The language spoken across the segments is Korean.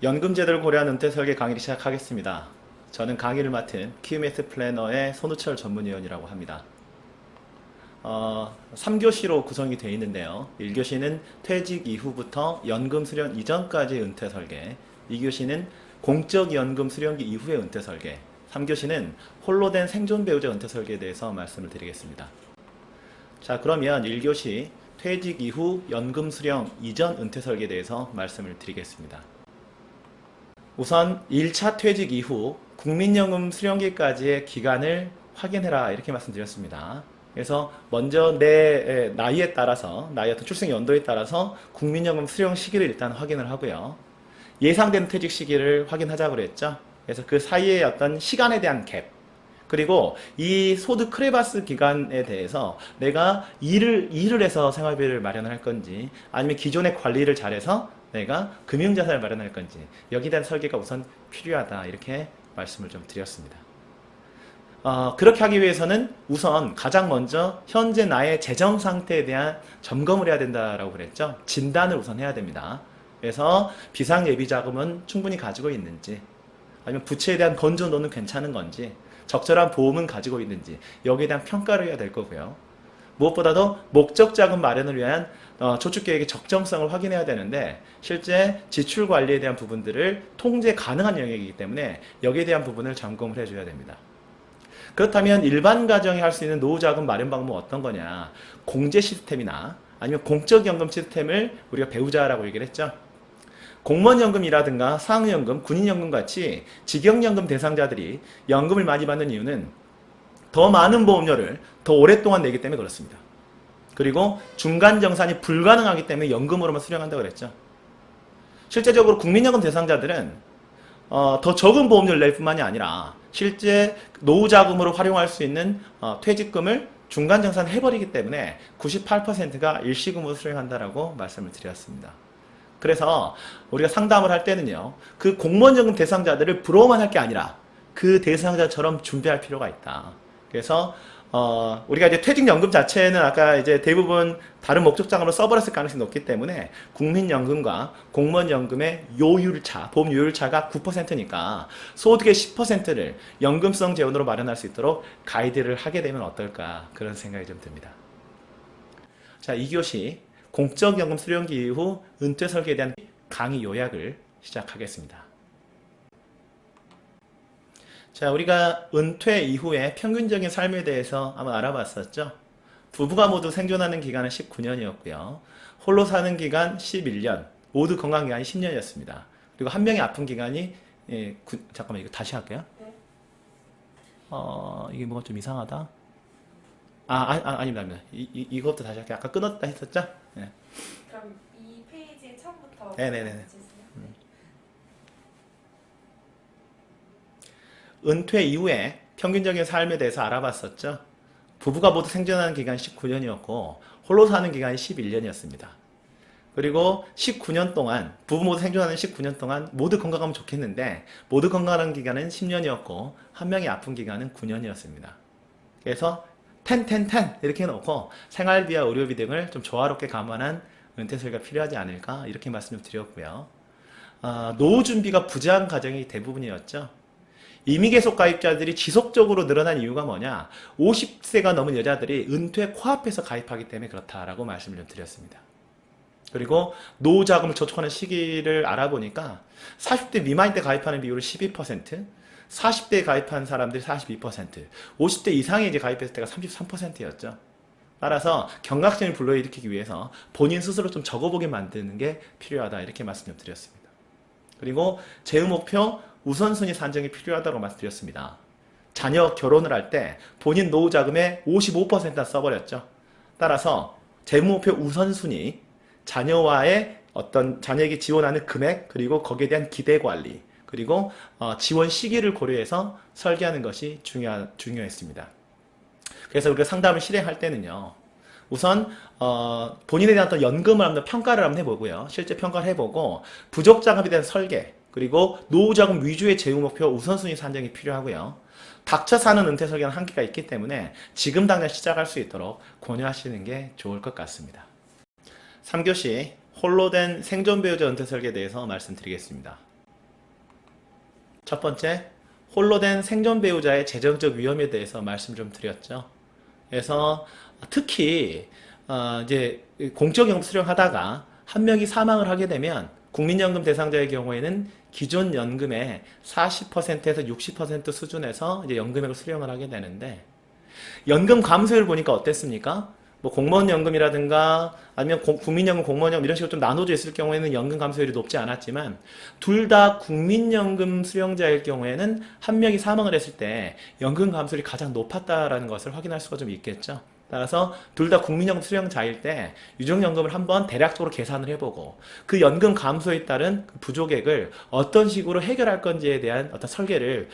연금제도를 고려한 은퇴 설계 강의를 시작하겠습니다. 저는 강의를 맡은 QMS 플래너의 손우철 전문위원이라고 합니다. 3교시로 구성이 되어 있는데요. 1교시는 퇴직 이후부터 연금 수령 이전까지 은퇴 설계, 2교시는 공적 연금 수령기 이후의 은퇴 설계, 3교시는 홀로 된 생존 배우자 은퇴 설계에 대해서 말씀을 드리겠습니다. 자, 그러면 1교시 퇴직 이후 연금 수령 이전 은퇴 설계에 대해서 말씀을 드리겠습니다. 우선 1차 퇴직 이후 국민연금 수령기까지의 기간을 확인해라 이렇게 말씀드렸습니다. 그래서 먼저 내 나이에 따라서 나이 어떤 출생 연도에 따라서 국민연금 수령 시기를 일단 확인을 하고요. 예상된 퇴직 시기를 확인하자고 그랬죠. 그래서 그 사이에 어떤 시간에 대한 갭, 그리고 이 소득 크레바스 기간에 대해서 내가 일을 해서 생활비를 마련할 건지 아니면 기존의 관리를 잘해서 내가 금융자산을 마련할 건지 여기에 대한 설계가 우선 필요하다 이렇게 말씀을 좀 드렸습니다. 그렇게 하기 위해서는 우선 가장 먼저 현재 나의 재정 상태에 대한 점검을 해야 된다라고 그랬죠. 진단을 우선 해야 됩니다. 그래서 비상예비자금은 충분히 가지고 있는지 아니면 부채에 대한 건전도는 괜찮은 건지 적절한 보험은 가지고 있는지 여기에 대한 평가를 해야 될 거고요. 무엇보다도 목적자금 마련을 위한 저축계획의 적정성을 확인해야 되는데 실제 지출 관리에 대한 부분들을 통제 가능한 영역이기 때문에 여기에 대한 부분을 점검을 해줘야 됩니다. 그렇다면 일반 가정이 할 수 있는 노후자금 마련 방법은 어떤 거냐? 공제 시스템이나 아니면 공적연금 시스템을 우리가 배우자라고 얘기를 했죠. 공무원연금이라든가 사학연금, 군인연금 같이 직영연금 대상자들이 연금을 많이 받는 이유는 더 많은 보험료를 더 오랫동안 내기 때문에 그렇습니다. 그리고 중간정산이 불가능하기 때문에 연금으로만 수령한다고 그랬죠. 실제적으로 국민연금 대상자들은 더 적은 보험료를 낼 뿐만이 아니라 실제 노후자금으로 활용할 수 있는 퇴직금을 중간정산 해버리기 때문에 98%가 일시금으로 수령한다라고 말씀을 드렸습니다. 그래서 우리가 상담을 할 때는요, 그 공무원연금 대상자들을 부러워만 할 게 아니라 그 대상자처럼 준비할 필요가 있다. 그래서 우리가 이제 퇴직연금 자체는 아까 이제 대부분 다른 목적자금으로 써버렸을 가능성이 높기 때문에 국민연금과 공무원연금의 요율차, 보험 요율차가 9%니까 소득의 10%를 연금성 재원으로 마련할 수 있도록 가이드를 하게 되면 어떨까 그런 생각이 좀 듭니다. 자, 2교시 공적연금 수령기 이후 은퇴 설계에 대한 강의 요약을 시작하겠습니다. 자, 우리가 은퇴 이후의 평균적인 삶에 대해서 한번 알아봤었죠. 부부가 모두 생존하는 기간은 19년이었고요. 홀로 사는 기간 11년, 모두 건강 기간이 10년이었습니다. 그리고 한 명이 아픈 기간이 잠깐만 이거 다시 할게요. 이게 뭐가 좀 이상하다. 아닙니다. 이것부터 다시 할게요. 아까 끊었다 했었죠? 네. 그럼 이 페이지의 처음부터 네네네. 은퇴 이후에 평균적인 삶에 대해서 알아봤었죠. 부부가 모두 생존하는 기간이 19년이었고 홀로 사는 기간이 11년이었습니다. 그리고 19년 동안 부부 모두 생존하는 19년 동안 모두 건강하면 좋겠는데 모두 건강한 기간은 10년이었고 한 명이 아픈 기간은 9년이었습니다. 그래서 10 이렇게 해놓고 생활비와 의료비 등을 좀 조화롭게 감안한 은퇴 설계가 필요하지 않을까 이렇게 말씀을 드렸고요. 노후 준비가 부재한 가정이 대부분이었죠. 임의계속 가입자들이 지속적으로 늘어난 이유가 뭐냐? 50세가 넘은 여자들이 은퇴 코앞에서 가입하기 때문에 그렇다라고 말씀을 좀 드렸습니다. 그리고 노후자금을 저축하는 시기를 알아보니까 40대 미만일 때 가입하는 비율은 12%, 40대에 가입한 사람들이 42%, 50대 이상에 이제 가입했을 때가 33%였죠. 따라서 경각심을 불러일으키기 위해서 본인 스스로 좀 적어보게 만드는 게 필요하다 이렇게 말씀 좀 드렸습니다. 그리고 재무 목표 우선순위 산정이 필요하다고 말씀드렸습니다. 자녀 결혼을 할 때 본인 노후 자금의 55%나 써버렸죠. 따라서 재무 목표 우선순위, 자녀와의 어떤 자녀에게 지원하는 금액, 그리고 거기에 대한 기대 관리, 그리고 지원 시기를 고려해서 설계하는 것이 중요했습니다. 그래서 우리가 상담을 실행할 때는요, 우선 본인에 대한 어떤 연금을 한번 평가를 한번 해보고요. 실제 평가를 해보고 부족 자금에 대한 설계, 그리고 노후 자금 위주의 재무 목표 우선순위 산정이 필요하고요. 닥쳐 사는 은퇴 설계는 한계가 있기 때문에 지금 당장 시작할 수 있도록 권유하시는 게 좋을 것 같습니다. 3교시 홀로 된 생존 배우자 은퇴 설계에 대해서 말씀드리겠습니다. 첫 번째, 홀로 된 생존 배우자의 재정적 위험에 대해서 말씀 좀 드렸죠. 그래서 특히 이제 공적연금 수령하다가 한 명이 사망을 하게 되면 국민연금 대상자의 경우에는 기존 연금의 40%에서 60% 수준에서 이제 연금액을 수령을 하게 되는데, 연금 감소율 보니까 어땠습니까? 뭐 공무원 연금이라든가 아니면 국민연금, 공무원연금 이런 식으로 좀 나눠져 있을 경우에는 연금 감소율이 높지 않았지만, 둘 다 국민연금 수령자일 경우에는 한 명이 사망을 했을 때 연금 감소율이 가장 높았다라는 것을 확인할 수가 좀 있겠죠. 따라서 둘 다 국민연금 수령자일 때 유족연금을 한번 대략적으로 계산을 해보고 그 연금 감소에 따른 그 부족액을 어떤 식으로 해결할 건지에 대한 어떤 설계를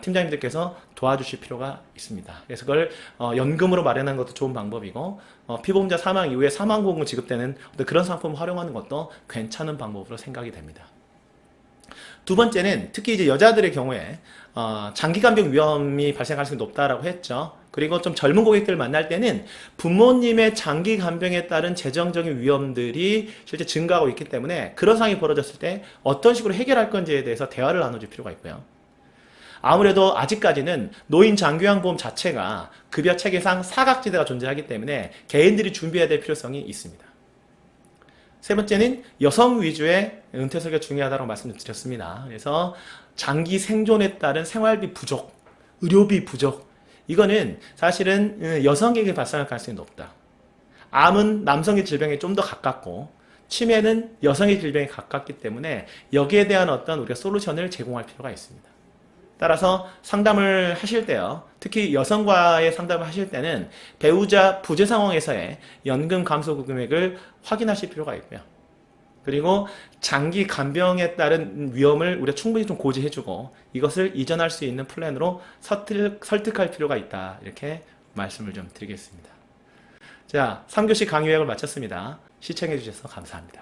팀장님들께서 도와주실 필요가 있습니다. 그래서 그걸 연금으로 마련하는 것도 좋은 방법이고, 피보험자 사망 이후에 사망보험금 지급되는 어떤 그런 상품을 활용하는 것도 괜찮은 방법으로 생각이 됩니다. 두 번째는 특히 이제 여자들의 경우에 장기간병 위험이 발생할 가능성이 높다라고 했죠. 그리고 좀 젊은 고객들을 만날 때는 부모님의 장기간병에 따른 재정적인 위험들이 실제 증가하고 있기 때문에 그런 상황이 벌어졌을 때 어떤 식으로 해결할 건지에 대해서 대화를 나눠줄 필요가 있고요. 아무래도 아직까지는 노인 장기요양보험 자체가 급여 체계상 사각지대가 존재하기 때문에 개인들이 준비해야 될 필요성이 있습니다. 세 번째는 여성 위주의 은퇴 설계가 중요하다고 말씀드렸습니다. 그래서 장기 생존에 따른 생활비 부족, 의료비 부족, 이거는 사실은 여성에게 발생할 가능성이 높다. 암은 남성의 질병에 좀 더 가깝고 치매는 여성의 질병에 가깝기 때문에 여기에 대한 어떤 우리가 솔루션을 제공할 필요가 있습니다. 따라서 상담을 하실 때요, 특히 여성과의 상담을 하실 때는 배우자 부재 상황에서의 연금 감소 금액을 확인하실 필요가 있고요. 그리고 장기 간병에 따른 위험을 우리가 충분히 좀 고지해주고 이것을 이전할 수 있는 플랜으로 설득할 필요가 있다. 이렇게 말씀을 좀 드리겠습니다. 자, 3교시 강의 요약을 마쳤습니다. 시청해주셔서 감사합니다.